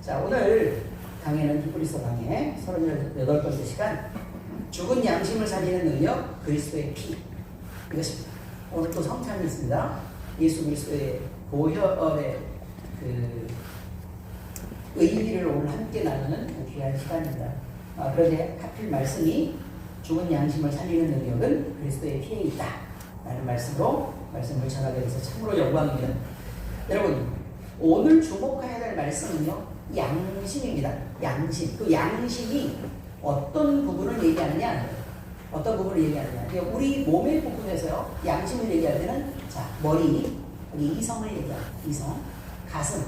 자, 오늘 강의는 히브리서 강의 38번째 시간, 죽은 양심을 살리는 능력, 그리스도의 피, 이것입니다. 오늘 또 성찬이 있습니다. 예수 그리스도의 보혈의 그 의미를 오늘 함께 나누는 귀한 시간입니다. 그런데 하필 말씀이 죽은 양심을 살리는 능력은 그리스도의 피에 있다 라는 말씀으로 말씀을 전하게 돼서 참으로 영광입니다. 여러분, 오늘 주목해야 될 말씀은요, 양심입니다. 양심. 그 양심이 어떤 부분을 얘기하느냐, 그러니까 우리 몸의 부분에서요, 양심을 얘기할 때는, 자, 머리, 우리 이성을 얘기합니다. 이성, 가슴,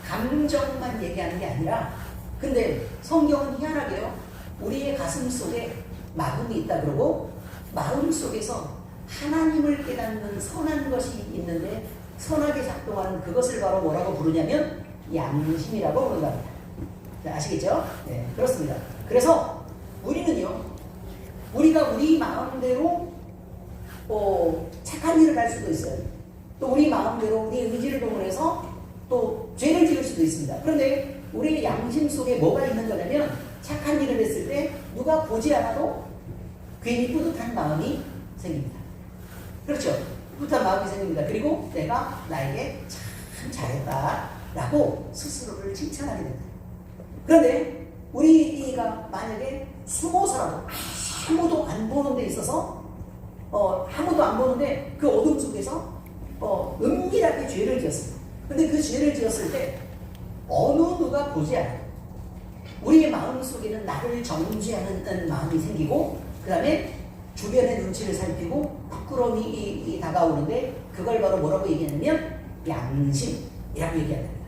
감정만 얘기하는 게 아니라, 근데 성경은 희한하게요, 우리의 가슴 속에 마음이 있다 그러고, 마음 속에서 하나님을 깨닫는 선한 것이 있는데, 선하게 작동하는 그것을 바로 뭐라고 부르냐면 양심이라고 부른답니다. 아시겠죠? 네, 그렇습니다. 그래서 우리는요, 우리가 우리 마음대로 착한 일을 할 수도 있어요. 또 우리 마음대로 우리 의지를 동원해서 또 죄를 지을 수도 있습니다. 그런데 우리의 양심 속에 뭐가 있는 거냐면, 착한 일을 했을 때 누가 보지 않아도 괜히 뿌듯한 마음이 생깁니다. 그렇죠? 뿌듯한 마음이 생깁니다. 그리고 내가 나에게 참 잘했다라고 스스로를 칭찬하게 됩니다. 그런데 우리가 만약에 숨어서라도 아무도 안 보는 데 있어서 아무도 안 보는데 그 어둠 속에서 은밀하게 죄를 지었습니다. 근데 그 죄를 지었을 때 어느 누가 보지 않아요. 우리의 마음 속에는 나를 정죄하는 마음이 생기고, 그 다음에 주변의 눈치를 살피고 부끄러움이 다가오는데, 그걸 바로 뭐라고 얘기하냐면 양심이라고 얘기합니다.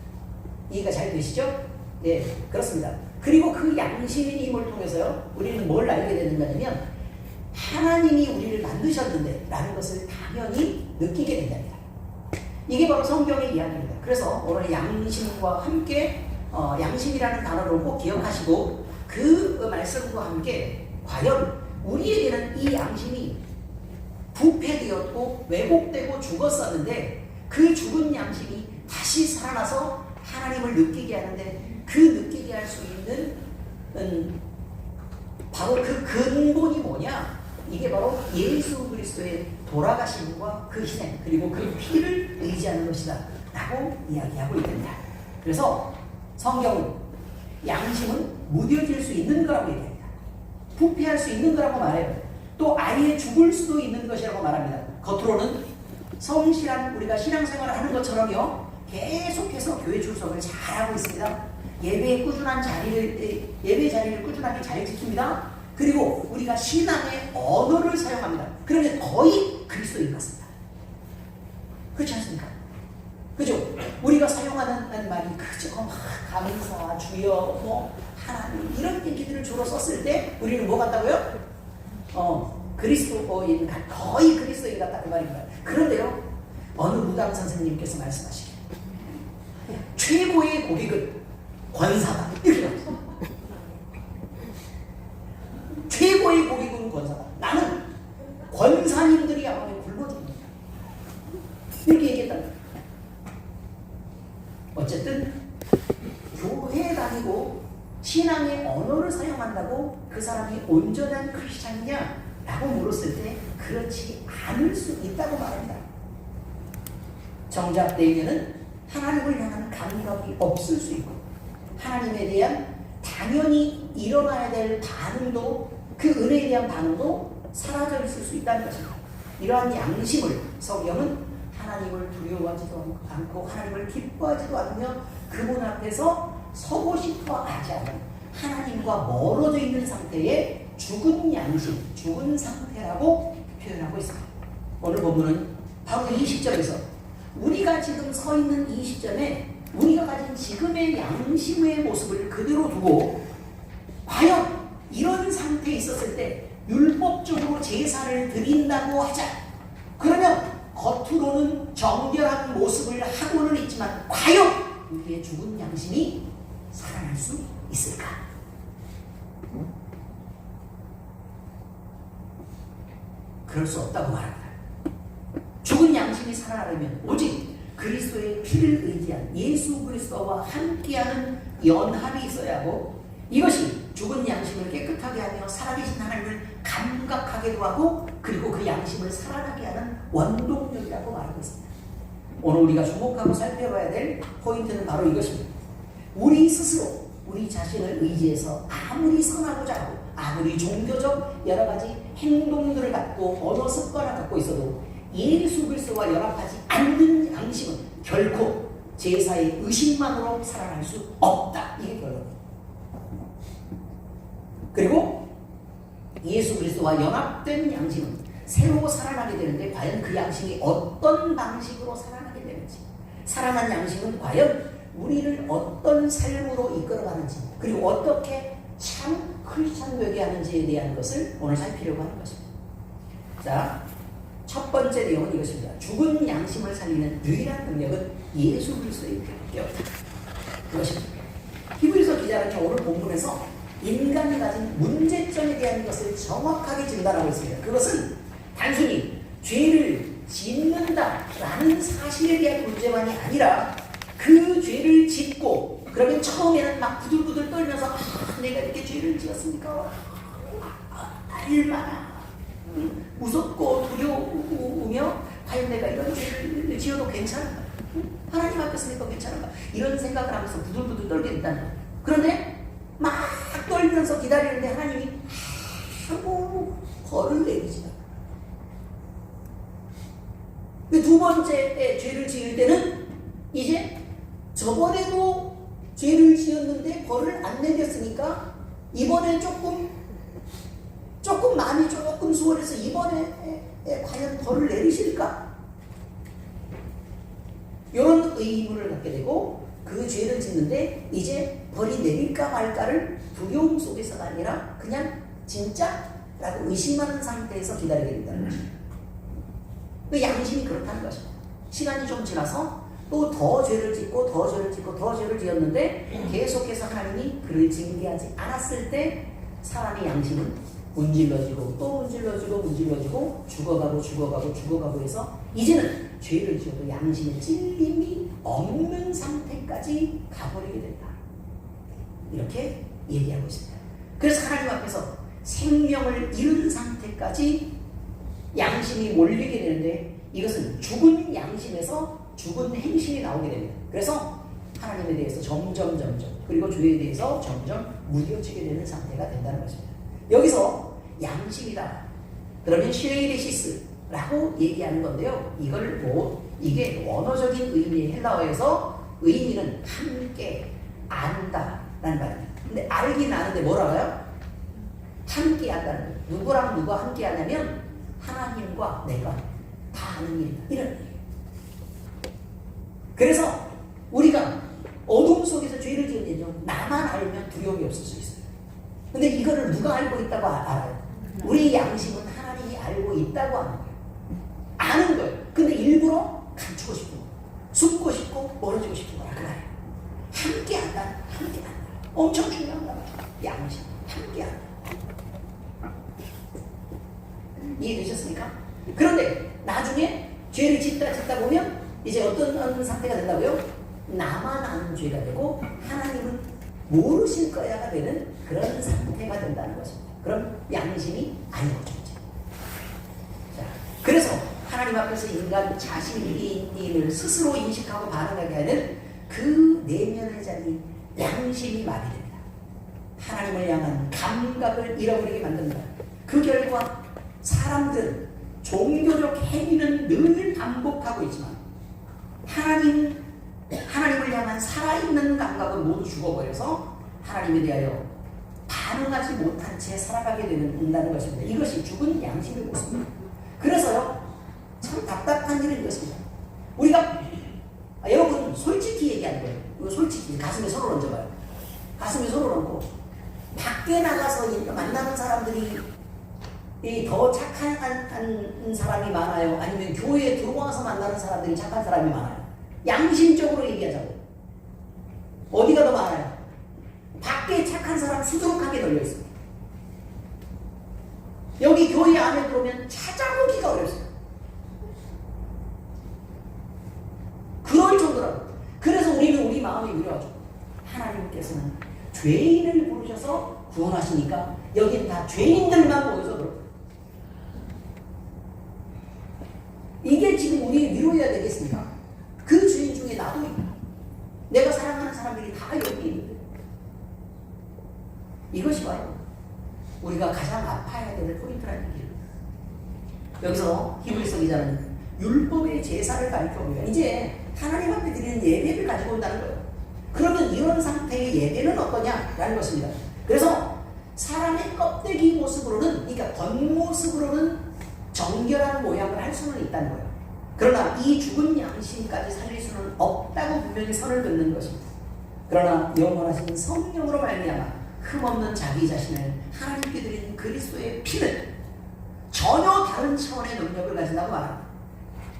이해가 잘 되시죠? 네, 그렇습니다. 그리고 그 양심의 힘을 통해서요, 우리는 뭘 알게 되는 거냐면, 하나님이 우리를 만드셨는데 라는 것을 당연히 느끼게 된답니다. 이게 바로 성경의 이야기입니다. 그래서 오늘 양심과 함께 양심이라는 단어를 꼭 기억하시고, 그 말씀과 함께 과연 우리에게는 이 양심이 부패되었고 왜곡되고 죽었었는데, 그 죽은 양심이 다시 살아나서 하나님을 느끼게 하는데, 그 느끼게 할 수 있는 바로 그 근본이 뭐냐? 이게 바로 예수 그리스도의 돌아가심과 그 희생, 그리고 그 피를 의지하는 것이다 라고 이야기하고 있습니다. 그래서 성경은 양심은 무뎌질 수 있는 거라고 얘기합니다. 부패할 수 있는 거라고 말해요. 또 아예 죽을 수도 있는 것이라고 말합니다. 겉으로는 성실한 우리가 신앙생활을 하는 것처럼요, 계속해서 교회 출석을 잘하고 있습니다. 예배 자리를 꾸준하게 잘 지킵니다. 그리고 우리가 신앙의 언어를 사용합니다. 그러면 거의 그리스도인 같습니다. 그렇지 않습니까? 그죠? 우리가 사용하는 말이 그저 감사, 주여, 하나님, 이런 얘기들을 주로 썼을 때 우리는 뭐 같다고요? 그리스도인, 거의 그리스도인 같다는 말입니다. 그런데요, 어느 무당 선생님께서 말씀하시길, 최고의 고객은 권사다, 이렇게 말씀합니다. 최고의 고객은 권사다. 나는 권사님들이 아무리 굶어줍니다, 이렇게 얘기했다. 어쨌든 교회에 다니고 신앙의 언어를 사용한다고 그 사람이 온전한 크리스찬이냐 라고 물었을 때 그렇지 않을 수 있다고 말합니다. 정작 내게는 하나님을 향한 감각이 없을 수 있고, 하나님에 대한 당연히 일어나야 될 반응도, 그 은혜에 대한 반응도 사라져 있을 수 있다는 것입니다. 이러한 양심을 성경은 하나님을 두려워하지도 않고 하나님을 기뻐하지도 않으며 그분 앞에서 서고 싶어 하지 않은, 하나님과 멀어져 있는 상태의 죽은 양심, 죽은 상태라고 표현하고 있습니다. 오늘 본문은 바로 이 시점에서, 우리가 지금 서 있는 이 시점에 우리가 가진 지금의 양심의 모습을 그대로 두고, 과연 이런 상태에 있었을 때 율법적으로 제사를 드린다고 하자. 그러면 겉으로는 정결한 모습을 하고는 있지만 과연 우리의 죽은 양심이 살아날 수 있을까? 그럴 수 없다고 말합니다. 죽은 양심이 살아나려면 오직 그리스도의 피를 의지한 예수 그리스도와 함께하는 연합이 있어야 하고, 이것이 죽은 양심을 깨끗하게 하며 살아계신 하나님을 감각하게도 하고, 그리고 그 양심을 살아나게 하는 원동력이라고 말하고 있습니다. 오늘 우리가 주목하고 살펴봐야 될 포인트는 바로 이것입니다. 우리 스스로 우리 자신을 의지해서 아무리 선하고자 하고 아무리 종교적 여러 가지 행동들을 갖고 언어 습관을 갖고 있어도 예수 그리스도와 연합하지 않는 양심은 결코 제사의 의식만으로 살아날 수 없다. 이게 결론입니다. 그리고 예수 그리스도와 연합된 양심은 새로 살아나게 되는데, 과연 그 양심이 어떤 방식으로 살아나게 되는지, 살아난 양심은 과연 우리를 어떤 삶으로 이끌어가는지, 그리고 어떻게 참 크리스찬 되게 하는지에 대한 것을 오늘 살피려고 하는 것입니다. 자, 첫 번째 내용은 이것입니다. 죽은 양심을 살리는 유일한 능력은 예수 그리스도의 피밖에 없다. 그것입니다. 히브리서 기자는 오늘 본문에서 인간이 가진 문제점에 대한 것을 정확하게 진단하고 있습니다. 그것은 단순히 죄를 짓는다라는 사실에 대한 문제만이 아니라, 그 죄를 짓고 그러면 처음에는 막 부들부들 떨면서 내가 이렇게 죄를 지었습니까? 얼마나 무섭고 두려우며 과연 내가 이런 죄를 지어도 괜찮은가? 하나님 앞에서 내가 괜찮은가? 이런 생각을 하면서 부들부들 떨게 된다는 거예요. 그런데 막 떨면서 기다리는데 하나님이 아무 벌을 내리지 않아요. 두 번째 때 죄를 지을 때는 이제 저번에도 죄를 지었는데 벌을 안 내렸으니까 이번에 조금 마음이 조금 수월해서 이번에 과연 벌을 내리실까? 이런 의문을 갖게 되고, 그 죄를 짓는데 이제 벌이 내릴까 말까를 두려움 속에서가 아니라 그냥 진짜라고 의심하는 상태에서 기다리게 된다는 것입니다. 그 양심이 그렇다는 것입니다. 시간이 좀 지나서 또 더 죄를 짓고 더 죄를 짓고 더 죄를 지었는데 계속해서 하나님이 그를 징계하지 않았을 때 사람의 양심은 문질러지고 또 문질러지고 죽어가고 해서 이제는 죄를 지어도 양심의 찔림이 없는 상태까지 가버리게 된다. 이렇게 얘기하고 있습니다. 그래서 하나님 앞에서 생명을 잃은 상태까지 양심이 몰리게 되는데, 이것은 죽은 양심에서 죽은 행심이 나오게 됩니다. 그래서 하나님에 대해서 점점 그리고 죄에 대해서 점점 무뎌지게 되는 상태가 된다는 것입니다. 여기서 양심이다 그러면 시레이레시스라고 얘기하는 건데요, 이게 원어적인 의미의 헬라어에서 의미는 함께 안다라는 말입니다. 근데 알긴 아는데 뭘 알아요? 함께 한다는 거예요. 누구랑 누가 함께 하냐면 하나님과 내가 다 아는 일이다, 이런 얘기예요. 그래서 우리가 어둠 속에서 죄를 지은 나만 알면 두려움이 없을 수 있어요. 근데 이거를 누가 알고 있다고 알아요? 우리 양심은 하나님이 알고 있다고 하는 거예요. 아는 거예요. 근데 일부러 감추고 싶은 거예요. 숨고 싶고 멀어지고 싶은 거야. 그 말이에요. 함께 한다. 엄청 중요한 거예요. 양심. 함께 한다. 이해되셨습니까? 그런데 나중에 죄를 짓다 보면 이제 어떤 상태가 된다고요? 나만 아는 죄가 되고 하나님은 모르실 거야가 되는 그런 상태가 된다는 것입니다. 그럼 양심이 아니고 존재. 자, 그래서 하나님 앞에서 인간 자신을 스스로 인식하고 반응하게 하는 그 내면의 자리, 양심이 마비됩니다. 하나님을 향한 감각을 잃어버리게 만듭니다. 그 결과 사람들은 종교적 행위는 늘 반복하고 있지만 하나님을 향한 살아있는 감각은 모두 죽어버려서 하나님에 대하여 반응하지 못한 채 살아가게 된다는 것입니다. 이것이 죽은 양심의 모습입니다. 그래서요, 참 답답한 일은 이것입니다. 우리가 여러분 솔직히 얘기하는 거예요. 이거 솔직히 가슴에 손을 얹어봐요. 가슴에 손을 얹고 밖에 나가서 만나는 사람들이 더 착한 사람이 많아요? 아니면 교회에 들어와서 만나는 사람들이 착한 사람이 많아요? 양심적으로 얘기하자고. 어디가 더 많아요? 밖에 착한 사람 수두룩하게 널려있어요. 여기 교회 안에 들어오면 찾아보기가 어렵어요. 하나님께서는 죄인을 부르셔서 구원하시니까 여긴 다 죄인들만 모여서 그렇고, 이게 지금 우리의 위로해야 되겠습니까? 그 주인 중에 나도 있다. 내가 사랑하는 사람들이 다 여기 있는데, 이것이 바로 우리가 가장 아파야 될 포인트라는 얘기예요. 여기서 히브리서 기자는 율법의 제사를 가르쳐보면 이제 하나님 앞에 드리는 예배를 가지고 온다는 거예요. 그러면 이런 상태의 예배는 어떠냐라는 것입니다. 그래서 사람의 껍데기 모습으로는, 그러니까 겉모습으로는 정결한 모양을 할 수는 있다는 거예요. 그러나 이 죽은 양심까지 살릴 수는 없다고 분명히 선을 긋는 것입니다. 그러나 영원하신 성령으로 말미암아 흠없는 자기 자신을 하나님께 드린 그리스도의 피는 전혀 다른 차원의 능력을 가진다고 말합니다.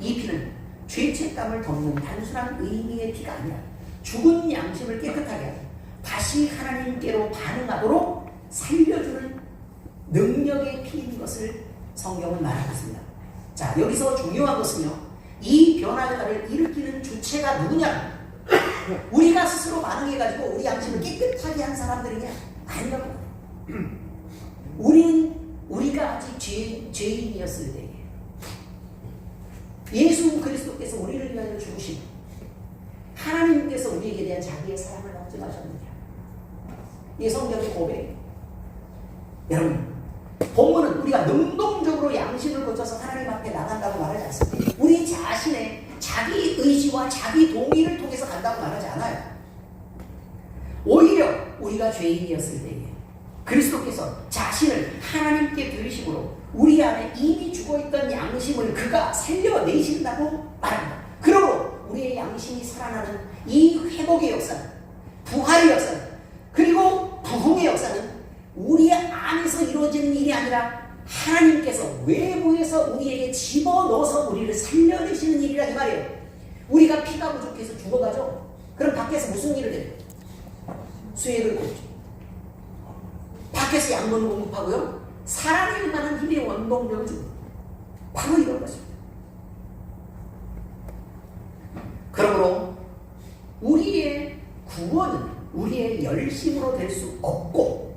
이 피는 죄책감을 덮는 단순한 의미의 피가 아니라 죽은 양심을 깨끗하게 하고 다시 하나님께로 반응하도록 살려주는 능력의 피인 것을 성경은 말하고 있습니다. 자, 여기서 중요한 것은요, 이 변화를 일으키는 주체가 누구냐? 우리가 스스로 반응해가지고 우리 양심을 깨끗하게 한 사람들이냐? 아니라고. 우리가 아직 죄인이었을 때에 예수 그리스도께서 우리를 위하여 죽으시고 하나님께서 우리에게 대한 자기의 사랑을 확증하셨느냐? 이게 성경의 고백이에요. 여러분, 본문은 우리가 능동적으로 양심을 거쳐서 하나님 앞에 나간다고 말하지 않습니다. 우리 자신의 자기 의지와 자기 동의를 통해서 간다고 말하지 않아요. 오히려 우리가 죄인이었을 때에 그리스도께서 자신을 하나님께 드리심으로 우리 안에 이미 죽어있던 양심을 그가 살려내신다고 말합니다. 그러므로 우리의 양심이 살아나는 이 회복의 역사는, 부활의 역사는, 그리고 부흥의 역사는 우리 안에서 이루어지는 일이 아니라 하나님께서 외부에서 우리에게 집어넣어서 우리를 살려내시는 일이라 이 말이에요. 우리가 피가 부족해서 죽어가죠. 그럼 밖에서 무슨 일을 해요? 수액을 꽂죠. 밖에서 양분 공급하고요, 살아낼 만한 힘의 원동력을 주고, 바로 이런 것입니다. 그러므로 우리의 구원은 우리의 열심으로 될 수 없고,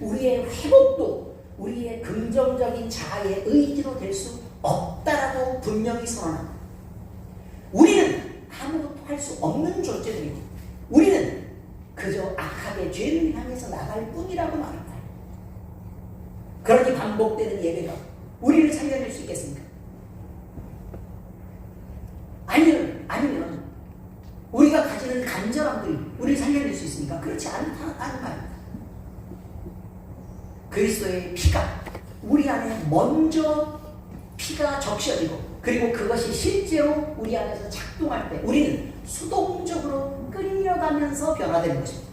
우리의 회복도 우리의 긍정적인 자아의 의지로 될 수 없다라고 분명히 선언합니다. 우리는 아무것도 할 수 없는 존재들이고, 우리는 그저 악하게 죄를 향해서 나갈 뿐이라고 말합니다. 그러니 반복되는 예배가 우리를 살려낼 수 있겠습니까? 아니면 우리가 가지는 간절함들이 우리를 살려낼 수 있습니까? 그렇지 않다는 말입니다. 그리스도의 피가 우리 안에 먼저 피가 적셔지고, 그리고 그것이 실제로 우리 안에서 작동할 때 우리는 수동적으로 끌려가면서 변화되는 것입니다.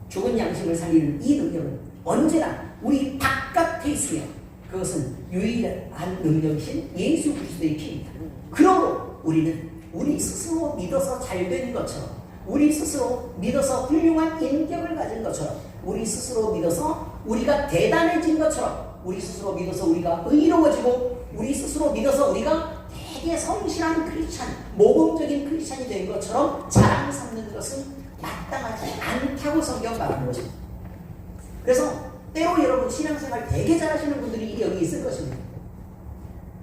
죽은 양심을 살리는 이 능력은 언제나 우리 바깥에 있으며 그것은 유일한 능력이신 예수 그리스도의 피입니다. 그러므로 우리는 우리 스스로 믿어서 잘된 것처럼, 우리 스스로 믿어서 훌륭한 인격을 가진 것처럼, 우리 스스로 믿어서 우리가 대단해진 것처럼, 우리 스스로 믿어서 우리가 의로워지고, 우리 스스로 믿어서 우리가 되게 성실한 크리스찬, 모범적인 크리스찬이 된 것처럼 자랑 삼는 것은 마땅하지 않다고 성경 말하는 것입니다. 그래서 때로 여러분 신앙생활 되게 잘하시는 분들이 여기 있을 것입니다.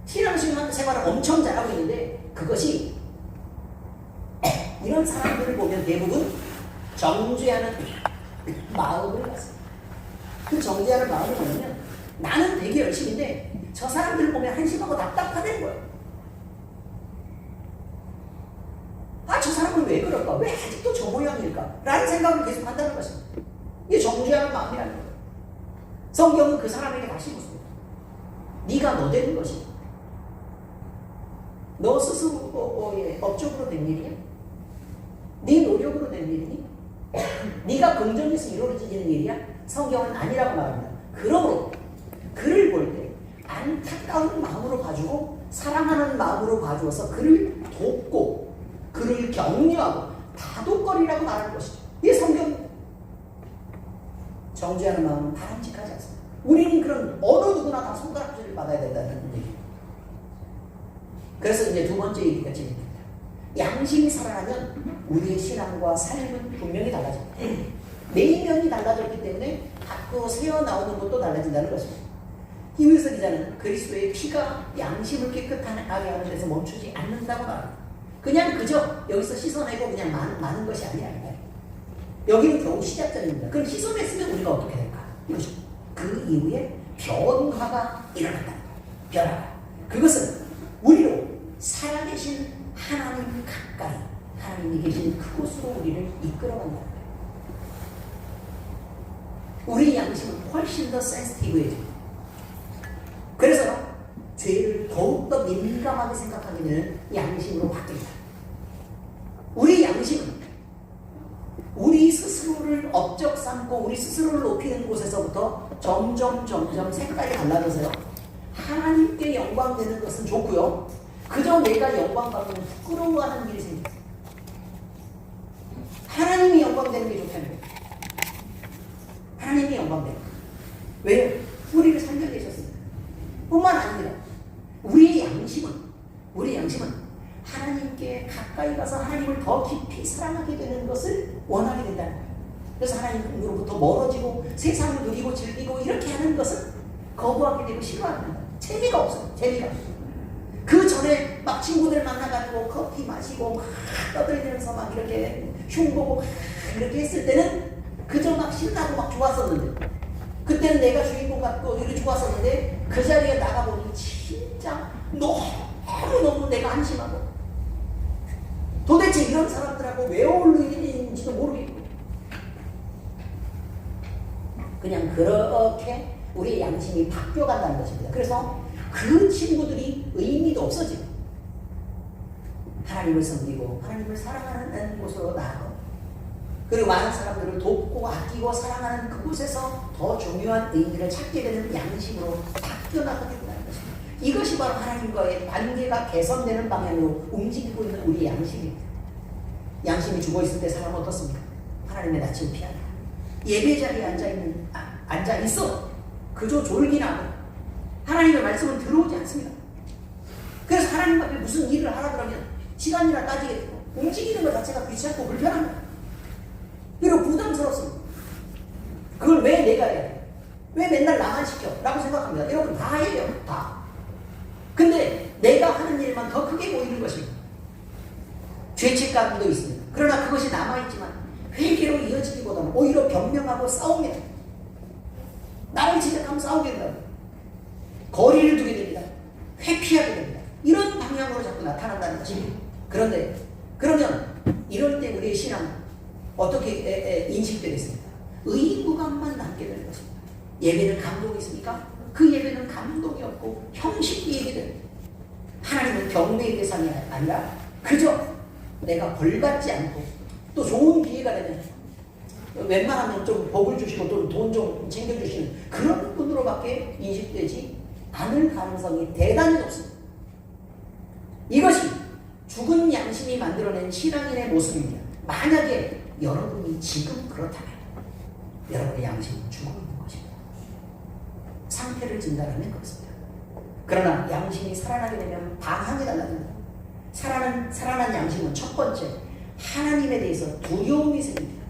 신앙생활을 엄청 잘하고 있는데 그것이 이런 사람들을 보면 대부분 정죄하는 마음을 갖습니다. 그 정죄하는 마음이 뭐냐면, 나는 되게 열심인데 저 사람들을 보면 한심하고 답답하다는 거예요. 저 사람은 왜 그럴까? 왜 아직도 저 모양일까? 라는 생각을 계속 한다는 것입니다. 이게 정죄하는 마음이라는 거예요. 성경은 그 사람에게 다시 묻습니다. 네가 너 되는 것이 너 스스로의 업적으로 된 일이야? 네 노력으로 된 일이니? 네가 긍정해서 이루어지는 일이야? 성경은 아니라고 말합니다. 그러므로 그를 볼 때 안타까운 마음으로 봐주고 사랑하는 마음으로 봐주어서 그를 돕고 그를 격려하고 다독거리라고 말하는 것이죠. 이게 성경. 정죄하는 마음은 바람직하지 않습니다. 우리는 그런 어느 누구나 다 손가락질을 받아야 된다는 얘기입니다. 그래서 이제 두 번째 얘기가 진행됩니다. 양심이 살아나면 우리의 신앙과 삶은 분명히 달라집니다. 내면이 달라졌기 때문에 밖으로 새어나오는 것도 달라진다는 것입니다. 김일성 기자는 그리스도의 피가 양심을 깨끗하게 하는 데서 멈추지 않는다고 말합니다. 그냥 그저 여기서 씻어내고 그냥 마는 것이 아니라 여기는 겨우 시작점입니다. 그럼 씻어냈으면 우리가 어떻게 될까? 이거죠. 그 이후에 변화가 일어난다는 거예요. 변화가. 그것은 우리로 살아계신 하나님 가까이 하나님이 계신 그곳으로 우리를 이끌어간다는 거예요. 우리 양심은 훨씬 더 센시티브해집니다. 그래서 죄를 더욱더 민감하게 생각하게 되는 양심으로 바뀝니다. 우리 양심은 우리 스스로를 업적 삼고 우리 스스로를 높이는 곳에서부터 점점 색깔이 달라져서요. 하나님께 영광 되는 것은 좋고요. 그저 내가 영광 받으면 부끄러워하는 일이 생깁니다. 하나님이 영광 되는 게 좋다는 거예요. 하나님이 영광 되는 거예요. 왜요? 우리를 살려내셨습니다. 뿐만 아니라 우리의 양심은 하나님께 가까이 가서 하나님을 더 깊이 사랑하게 되는 것을 원하게 된다는 거예요. 그래서 하나님으로부터 멀어지고 세상을 누리고 즐기고 이렇게 하는 것은 거부하게 되고 싫어하는 거예요. 재미가 없어요. 재미가. 그 전에 막 친구들 만나가지고 커피 마시고 막 떠들면서 막 이렇게 흉보고 막 이렇게 했을 때는 그저 막 신나고 막 좋았었는데, 그때는 내가 주인공 같고 이렇게 좋았었는데 그 자리에 나가보니 진짜 너무 내가 안심하고 도대체 이런 사람들하고 왜 어울리는지도 모르겠고 그냥 그렇게 우리의 양심이 바뀌어간다는 것입니다. 그래서 그 친구들이 의미도 없어지고 하나님을 섬기고 하나님을 사랑하는 곳으로 나아가고 그리고 많은 사람들을 돕고 아끼고 사랑하는 그곳에서 더 중요한 의미를 찾게 되는 양심으로 바뀌어나가게 된다는 것입니다. 이것이 바로 하나님과의 관계가 개선되는 방향으로 움직이고 있는 우리의 양심입니다. 양심이 죽어있을 때 사람은 어떻습니까? 하나님의 낯을 피한다. 예배 자리에 앉아있어 그저 졸기나 하고 하나님의 말씀은 들어오지 않습니다. 그래서 하나님 앞에 무슨 일을 하라 그러면 시간이나 따지게 되고 움직이는 것 자체가 귀찮고 불편합니다. 그리고 부담스럽습니다. 그걸 왜 내가 해야 돼? 왜 맨날 나만 시켜? 라고 생각합니다. 여러분 다 해요. 다. 근데 내가 하는 일만 더 크게 보이는 것입니다. 죄책감도 있습니다. 그러나 그것이 남아있지만 회개로 이어지기보다는 오히려 변명하고 싸웁니다. 나를 지적하면 싸우게 된다. 거리를 두게 됩니다. 회피하게 됩니다. 이런 방향으로 자꾸 나타난다는 것입니다. 그런데 그러면 이럴 때 우리의 신앙은 어떻게 인식되겠습니까? 의무감만 남게 되는 것입니다. 예배는 감동이 있습니까? 그 예배는 감동이 없고 형식이 예배됩니다. 하나님은 경배의 대상이 아니라 그저 내가 벌받지 않고 또 좋은 기회가 되면 웬만하면 좀 복을 주시고 또 돈 좀 챙겨주시는 그런 분으로밖에 인식되지 않을 가능성이 대단히 높습니다. 이것이 죽은 양심이 만들어낸 신앙인의 모습입니다. 만약에 여러분이 지금 그렇다면 여러분의 양심은 죽어 있는 것입니다. 상태를 진단하면 그렇습니다. 그러나 양심이 살아나게 되면 방향이 달라집니다. 살아난 양심은 첫 번째, 하나님에 대해서 두려움이 생깁니다.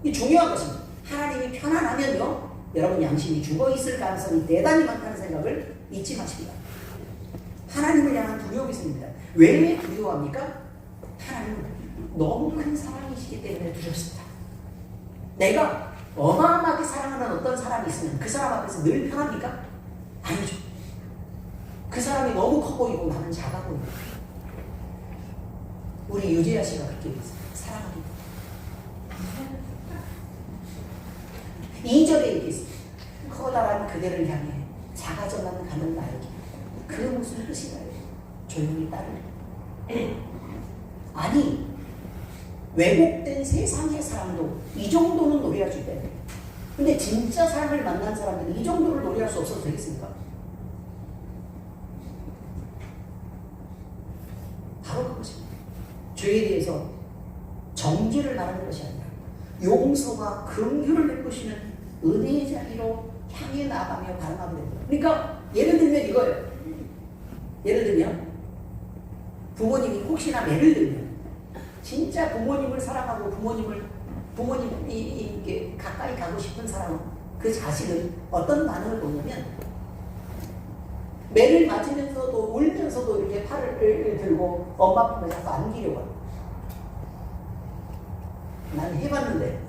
이 중요한 것입니다. 하나님이 편안하면요, 여러분 양심이 죽어 있을 가능성이 대단히 많다는 생각을 잊지 마십니다. 하나님을 향한 두려움이 생깁니다. 왜 두려워합니까? 하나님은 너무 큰 사랑이시기 때문에 두렵습니다. 내가 어마어마하게 사랑하는 어떤 사람이 있으면 그 사람 앞에서 늘 편합니까? 아니죠. 그 사람이 너무 커 보이고 나는 작아 보입니다. 우리 유재하 씨가 그렇게 얘기했어요. 사랑합니다. 2절에 얘기했습니다. 커다란 그대를 향해 작아져만 가는 나에게 그 무슨 뜻이나요? 조용히 따르래. 아니, 왜곡된 세상의 사람도 이 정도는 노래할 수 있다. 근데 진짜 사람을 만난 사람들은 이 정도를 노래할 수 없어도 되겠습니까? 바로 그것입니다. 죄에 대해서 정죄를 말하는 것이 아니라 용서와 긍휼을 베푸시는 은혜의 자리로 향해 나가며 반응하게 됩니다. 그러니까 예를 들면 이거예요. 예를 들면 부모님이 혹시나 매를 들면 진짜 부모님을 사랑하고 부모님이 이게 가까이 가고 싶은 사람, 그 자식은 어떤 반응을 보냐면 매를 맞으면서도 울면서도 이렇게 팔을 들고 엄마 품에 자꾸 안기려고 합니다. 난 해봤는데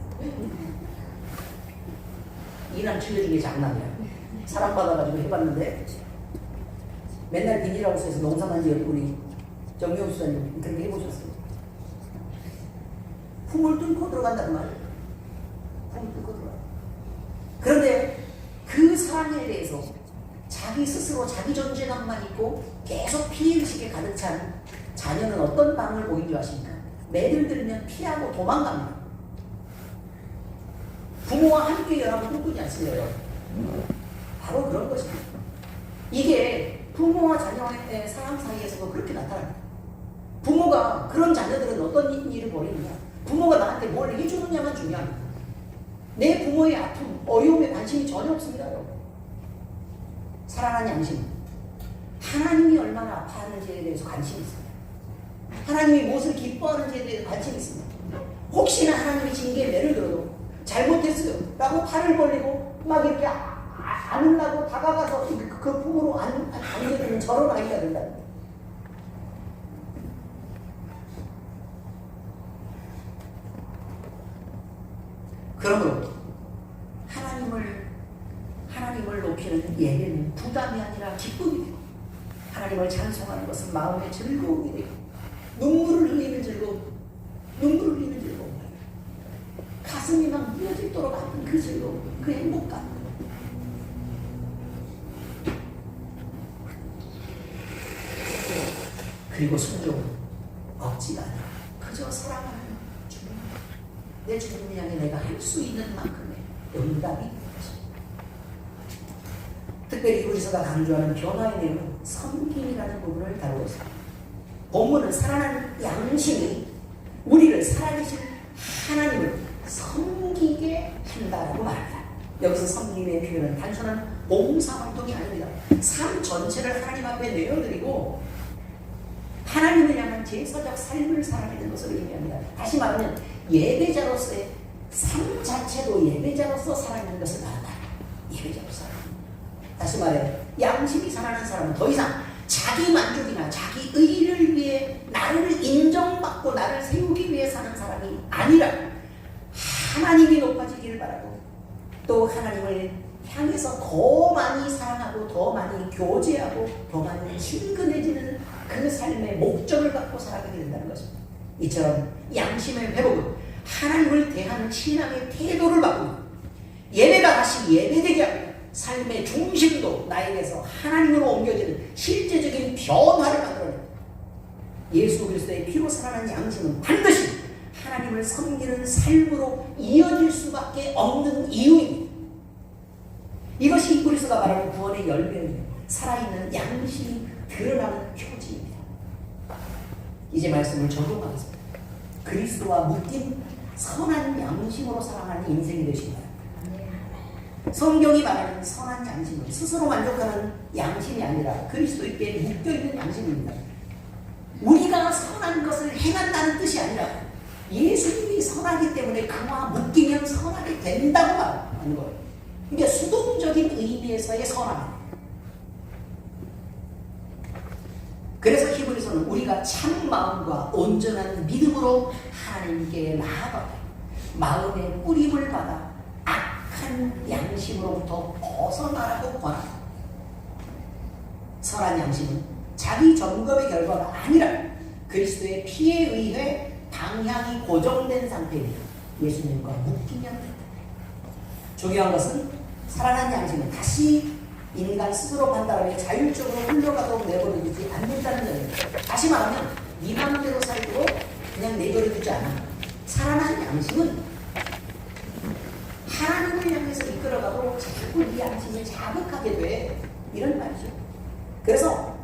이남 친녀 중에 장남이야. 사랑받아가지고 해봤는데 맨날 비닐하우스에서 농사만 지은 우리 정용 수사님 그렇게 해보셨어요? 품을 뚫고 들어간다는 말이에요. 품을 뚫고 들어가. 그런데 그 사랑에 대해서 자기 스스로 자기 존재감만 있고 계속 피해의식에 가득 찬 자녀는 어떤 반응을 보인 줄 아십니까? 매를 들면 피하고 도망갑니다. 부모와 함께 연합을 꿈꾸지 않습니다. 바로 그런 것입니다. 이게 부모와 자녀의 사람 사이에서도 그렇게 나타납니다. 부모가 그런 자녀들은 어떤 일을 벌이느냐, 부모가 나한테 뭘 해주느냐만 중요합니다. 내 부모의 아픔, 어려움에 관심이 전혀 없습니다. 사랑하는 양심, 하나님이 얼마나 아파하는지에 대해서 관심이 있습니다. 하나님이 무엇을 기뻐하는지에 대해서 관심이 있습니다. 혹시나 하나님이 징계에 매를 들어도 잘못했어요 라고 팔을 벌리고 막 이렇게 안으려고 다가가서 그 품으로 안겨주는 저런 아이가 된다. 그러므로 하나님을 높이는 예배는 부담이 아니라 기쁨이 되고, 하나님을 찬송하는 것은 마음의 즐거움이 되고, 눈물을 흘리는 즐거움, 가슴이 막 무너질도록 아픈 그 즐거움, 그 행복감. 그리고 순종은 억지가 아니라 그저 사랑하는 주님, 내 주님을 향해 내가 할 수 있는 만큼의 응답이 있는 것입니다. 특별히 히브리서가 강조하는 변화의 내용은 섬김이라는 부분을 다루고 있습니다. 본문은 살아난 양심이 우리를 살아계신 하나님을 섬기게 한다라고 말합니다. 여기서 섬김의 표현은 단순한 봉사활동이 아닙니다. 삶 전체를 하나님 앞에 내어드리고 하나님을 향한 제사적 삶을 살아내는 것을 의미합니다. 다시 말하면 예배자로서의 삶 자체도 예배자로서 살아내는 것을 말한다. 예배자로서. 다시 말해 양심이 살아난 사람은 더 이상 자기 만족이나 자기 의를 위해 나를 인정받고 나를 세우기 위해 사는 사람이 아니라 하나님이 높아지기를 바라고 또 하나님을 향해서 더 많이 사랑하고 더 많이 교제하고 더 많이 친근해지는 그 삶의 목적을 갖고 살아가게 된다는 것입니다. 이처럼 양심의 회복은 하나님을 대하는 신앙의 태도를 바꾸고 예배가 다시 예배되게 하고 삶의 중심도 나에게서 하나님으로 옮겨지는 실제적인 변화를 만들어냅니다. 예수 그리스도의 피로 살아난 양심은 반드시 하나님을 섬기는 삶으로 이어질 수밖에 없는 이유입니다. 이것이 히브리서가 말하는 구원의 열매입니다. 살아있는 양심이 드러나는 표지입니다. 이제 말씀을 적용하겠습니다. 그리스도와 묶인 선한 양심으로 살아가는 인생이 되시기 바랍니다. 성경이 말하는 선한 양심은 스스로 만족하는 양심이 아니라 그리스도 있게 묶여있는 양심입니다. 우리가 선한 것을 행한다는 뜻이 아니라 예수님이 선하기 때문에 그와 묶이면 선하게 된다고 말하는 거예요. 이게 수동적인 의미에서의 선함입니다. 그래서 히브리서는 우리가 참 마음과 온전한 믿음으로 하나님께 나아가 마음의 뿌림을 받아 악한 양심으로부터 벗어나라고 권합니다. 선한 양심은 자기 점검의 결과가 아니라 그리스도의 피에 의해 방향이 고정된 상태입니다. 예수님과 묶이면 된다. 중요한 것은 살아난 양심은 다시 인간 스스로 판단하며 자율적으로 흘러가도록 내버려두지 않는다는 점입니다. 다시 말하면 네 마음대로 살도록 그냥 내버려두지 않아. 살아난 양심은 하나님을 향해서 이끌어가도록 자꾸 이 양심을 자극하게 돼. 이런 말이죠. 그래서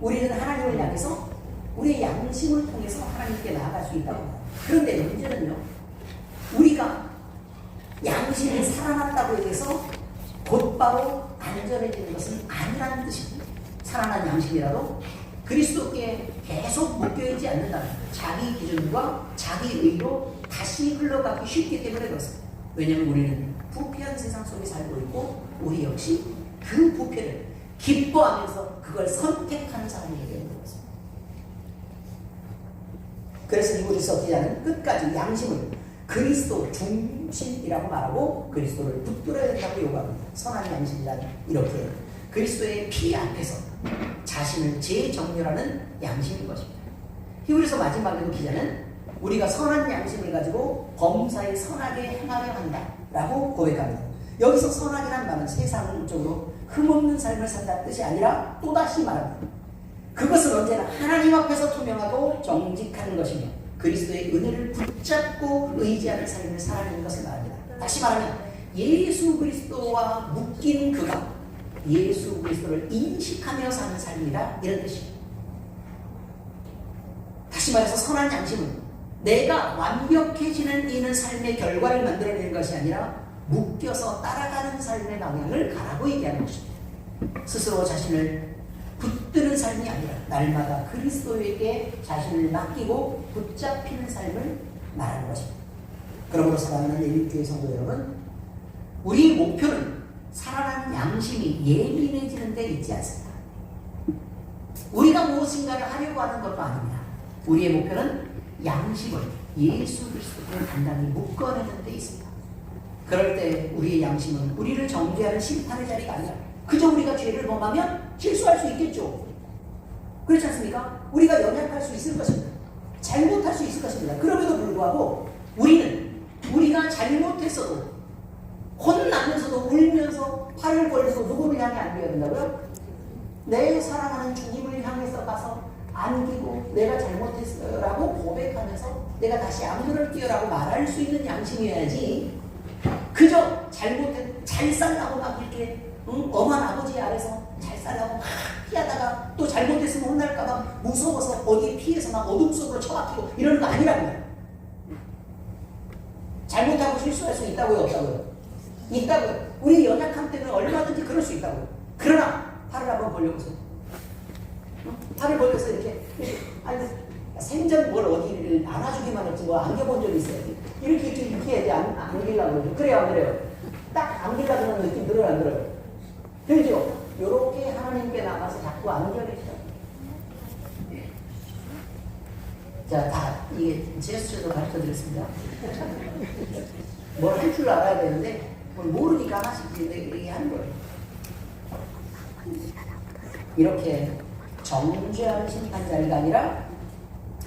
우리는 하나님을 향해서 우리의 양심을 통해서 하나님께 나아갈 수 있다고 합니다. 그런데 문제는요, 우리가 양심이 살아났다고 해서 곧바로 안전해지는 것은 아니라는 뜻입니다. 살아난 양심이라도 그리스도께 계속 묶여있지 않는다. 자기 기준과 자기 의로 다시 흘러가기 쉽기 때문에 그렇습니다. 왜냐하면 우리는 부패한 세상 속에 살고 있고 우리 역시 그 부패를 기뻐하면서 그걸 선택하는 사람이기 때문에 그렇습니다. 그래서 히브리서 기자는 끝까지 양심을 그리스도 중심이라고 말하고 그리스도를 붙들어야 된다고 요구합니다. 선한 양심이란 이렇게 그리스도의 피 앞에서 자신을 재정렬하는 양심인 것입니다. 히브리서 마지막에도 기자는 우리가 선한 양심을 가지고 범사에 선하게 행하려 한다라고 고백합니다. 여기서 선하게란 말은 세상적으로 흠없는 삶을 산다는 뜻이 아니라 또다시 말합니다. 그것은 언제나 하나님 앞에서 투명하고 정직한 것이며 그리스도의 은혜를 붙잡고 의지하는 삶을 살아내는 것을 말합니다. 다시 말하면 예수 그리스도와 묶인 그가 예수 그리스도를 인식하며 사는 삶이다, 이런 뜻입니다. 다시 말해서 선한 양심은 내가 완벽해지는 이는 삶의 결과를 만들어내는 것이 아니라 묶여서 따라가는 삶의 방향을 가라고 얘기하는 것입니다. 스스로 자신을 붙드는 삶이 아니라 날마다 그리스도에게 자신을 맡기고 붙잡히는 삶을 말하는 것입니다. 그러므로 사랑하는 예비교회 성도 여러분, 우리의 목표는 살아난 양심이 예민해지는 데 있지 않습니다. 우리가 무엇인가를 하려고 하는 것도 아닙니다. 우리의 목표는 양심을 예수 그리스도에 단단히 묶어내는 데 있습니다. 그럴 때 우리의 양심은 우리를 정죄하는 심판의 자리가 아니라 그저 우리가 죄를 범하면 실수할 수 있겠죠. 그렇지 않습니까? 우리가 연약할 수 있을 것입니다. 잘못할 수 있을 것입니다. 그럼에도 불구하고 우리가 잘못했어도 혼나면서도 울면서 팔을 벌려서 누구를 향해 안겨야 된다고요? 내 사랑하는 주님을 향해서 가서 안기고 내가 잘못했어요 라고 고백하면서 내가 다시 안무를 끼어라고 말할 수 있는 양심이어야지, 그저 잘 살라고 막 이렇게 엄한 아버지 아래서 잘 살라고 막 피하다가 또 잘못했으면 혼날까봐 무서워서 어디 피해서 막 어둠 속으로 처박히고 이러는 거 아니라고요. 잘못하고 실수할 수 있다고요, 없다고요? 있다고요. 우리 연약함 때문에 얼마든지 그럴 수 있다고요. 그러나 팔을 한번 벌려보세요. 팔을 벌려서 이렇게 아니 생전 뭘 어디를 안아주기만 했지 뭐 안겨본 적이 있어요. 이렇게 해야지 안기려고 그러죠. 그래요, 안 그래요? 딱 안기려고 하는 느낌 들어요, 안 들어요? 들죠? 요렇게 하나님께 나가서 자꾸 안겨내시죠. 자, 다 이게 제스처도 가르쳐드렸습니다. 뭘 할 줄 알아야 되는데 뭘 모르니까 하나씩 얘기하는 거예요. 이렇게 정죄하는 심판 자리가 아니라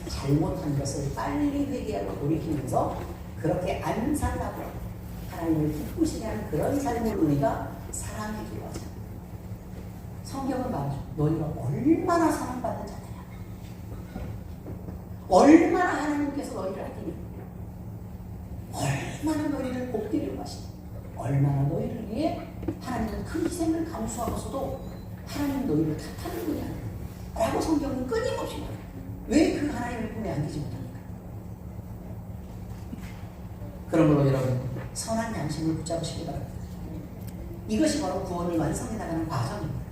잘못한 것을 빨리 회개하고 돌이키면서 그렇게 안 살라고 하나님을 기쁘시게 하는 그런 삶을 우리가 사랑하기로 하자. 성경은 말하죠. 너희가 얼마나 사랑받는 자들이야. 얼마나 하나님께서 너희를 아끼냐. 얼마나 너희를 복되려고 하시냐. 얼마나 너희를 위해 하나님은 그 희생을 감수하고서도 하나님 너희를 탓하는구냐 라고 성경은 끊임없이 말해요. 왜 그 하나님의 품에 안기지 못합니까? 그러므로 여러분, 선한 양심을 붙잡으시기 바랍니다. 이것이 바로 구원을 완성해 나가는 과정입니다.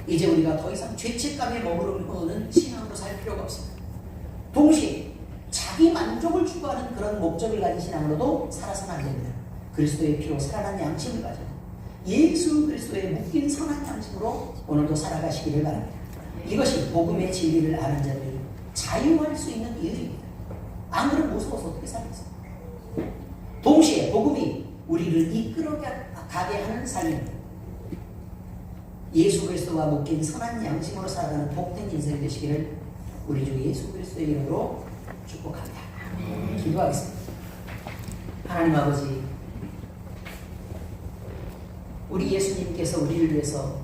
이제 우리가 더 이상 죄책감에 머무르는 신앙으로 살 필요가 없습니다. 동시에 자기 만족을 추구하는 그런 목적을 가진 신앙으로도 살아서는 안 됩니다. 그리스도의 피로 살아난 양심을 가지고 예수 그리스도의 묶인 선한 양심으로 오늘도 살아가시기를 바랍니다. 이것이 복음의 진리를 아는 자들이 자유할 수 있는 이유입니다. 안 그러면 무서워서 어떻게 살겠어요? 동시에 복음이 우리를 이끌어가게 하는 삶입니다. 예수 그리스도와 묶인 선한 양심으로 살아가는 복된 인생 되시기를 우리 주 예수 그리스도의 이름으로 축복합니다. 기도하겠습니다. 하나님 아버지, 우리 예수님께서 우리를 위해서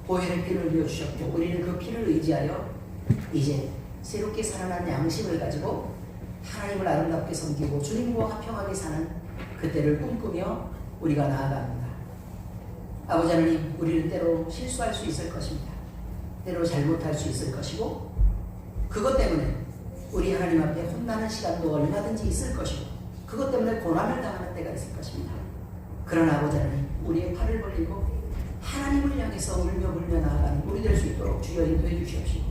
보혈의 피를 흘려 주셨고 우리는 그 피를 의지하여 이제 새롭게 살아난 양심을 가지고 하나님을 아름답게 섬기고 주님과 화평하게 사는 그때를 꿈꾸며 우리가 나아갑니다. 아버지 하나님, 우리는 때로 실수할 수 있을 것입니다. 때로 잘못할 수 있을 것이고 그것 때문에 우리 하나님 앞에 혼나는 시간도 얼마든지 있을 것이고 그것 때문에 고난을 당하는 때가 있을 것입니다. 그러나 아버지 하나님, 우리의 팔을 벌리고 하나님을 향해서 울며 불며 나아가는 우리 될 수 있도록 주여 인도해 주시옵시고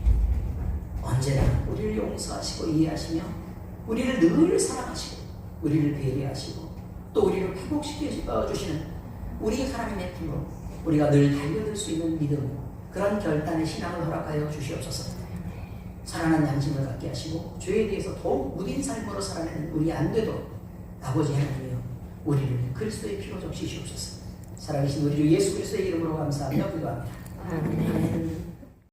언제나 우리를 용서하시고 이해하시며 우리를 늘 사랑하시고 우리를 배려하시고 또 우리를 회복시켜 주시는 우리 하나님의 품으로 우리가 늘 달려들 수 있는 믿음, 그런 결단의 신앙을 허락하여 주시옵소서. 살아난 양심을 갖게 하시고 죄에 대해서 더욱 무딘 삶으로 살아내는 우리 안 되도록 아버지 하나님이여 우리를 그리스도의 피로 적시시옵소서. 살아계신 우리 주 예수 그리스도의 이름으로 감사하며 기도합니다. 아멘.